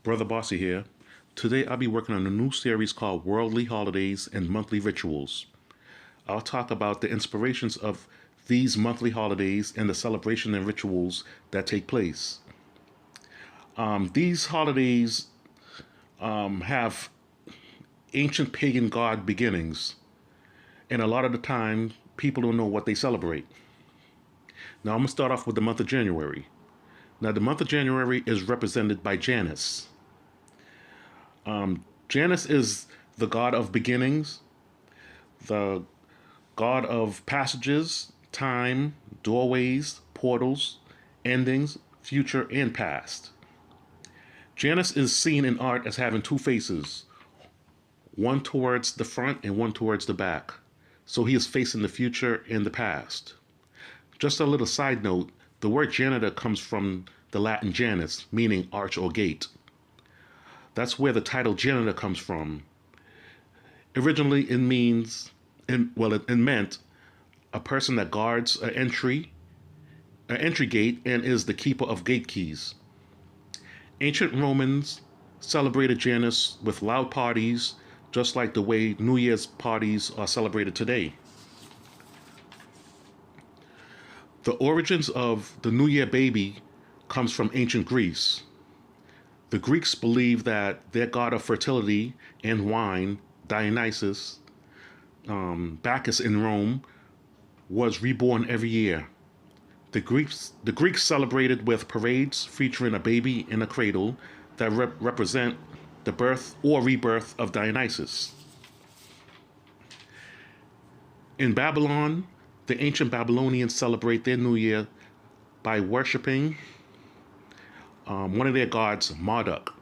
Brother Bossy here. Today I'll be working on a new series called Worldly Holidays and Monthly Rituals. I'll talk about the inspirations of these monthly holidays and the celebration and rituals that take place. These holidays have ancient pagan god beginnings, and a lot of the time people don't know what they celebrate. Now I'm going to start off with the month of January. Now the month of January is represented by Janus. Janus is the god of beginnings, the god of passages, time, doorways, portals, endings, future, and past. Janus is seen in art as having two faces, one towards the front and one towards the back. So he is facing the future and the past. Just a little side note, the word janitor comes from the Latin janus, meaning arch or gate. That's where the title janitor comes from. Originally, it meant a person that guards an entry gate and is the keeper of gate keys. Ancient Romans celebrated Janus with loud parties, just like the way New Year's parties are celebrated today. The origins of the New Year baby comes from ancient Greece. The Greeks believed that their god of fertility and wine, Dionysus, Bacchus in Rome, was reborn every year. The Greeks celebrated with parades featuring a baby in a cradle that represent the birth or rebirth of Dionysus. In Babylon, the ancient Babylonians celebrate their New Year by worshiping one of their gods, Marduk.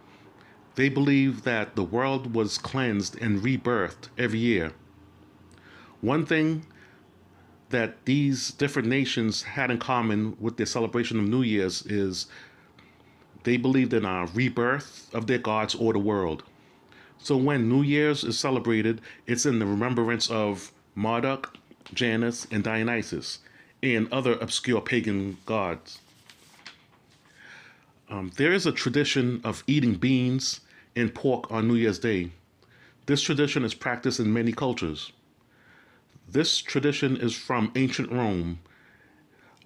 They believe that the world was cleansed and rebirthed every year. One thing that these different nations had in common with their celebration of New Year's is they believed in a rebirth of their gods or the world. So when New Year's is celebrated, it's in the remembrance of Marduk, Janus, and Dionysus, and other obscure pagan gods. There is a tradition of eating beans and pork on New Year's Day. This tradition is practiced in many cultures. This tradition is from ancient Rome.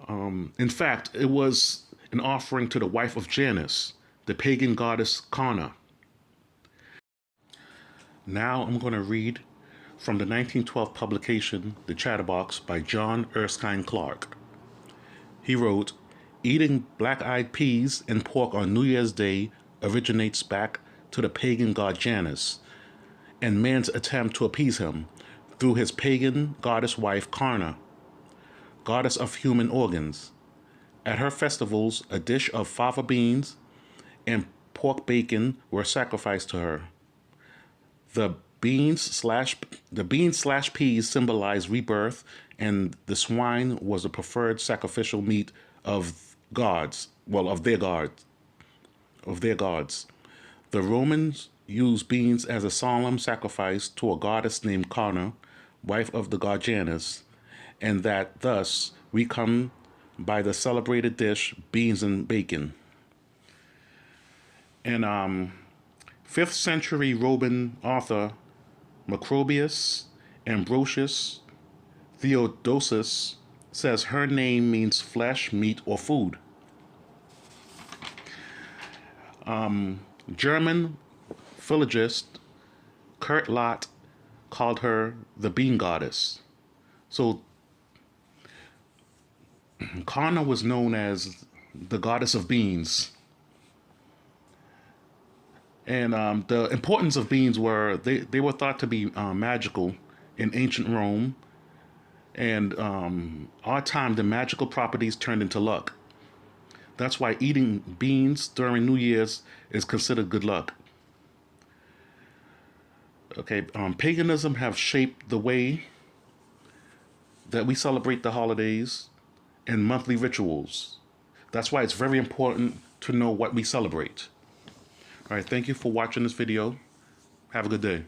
In fact, it was an offering to the wife of Janus, the pagan goddess Carna. Now I'm going to read from the 1912 publication, The Chatterbox, by John Erskine Clark. He wrote, "Eating black-eyed peas and pork on New Year's Day originates back to the pagan god Janus and man's attempt to appease him through his pagan goddess wife Carna, goddess of human organs. At her festivals, a dish of fava beans and pork bacon were sacrificed to her. The beans slash peas symbolize rebirth, and the swine was the preferred sacrificial meat of their gods. The Romans used beans as a solemn sacrifice to a goddess named Carna, wife of the god Janus, and that thus we come by the celebrated dish, beans and bacon." And 5th century Roman author Macrobius Ambrosius Theodosius says her name means flesh, meat, or food. German philologist Kurt Lott called her the bean goddess. So Carna was known as the goddess of beans. And the importance of beans were they were thought to be magical in ancient Rome. And our time, the magical properties turned into luck. That's why eating beans during New Year's is considered good luck. Okay, paganism have shaped the way that we celebrate the holidays and monthly rituals. That's why it's very important to know what we celebrate. All right, thank you for watching this video. Have a good day.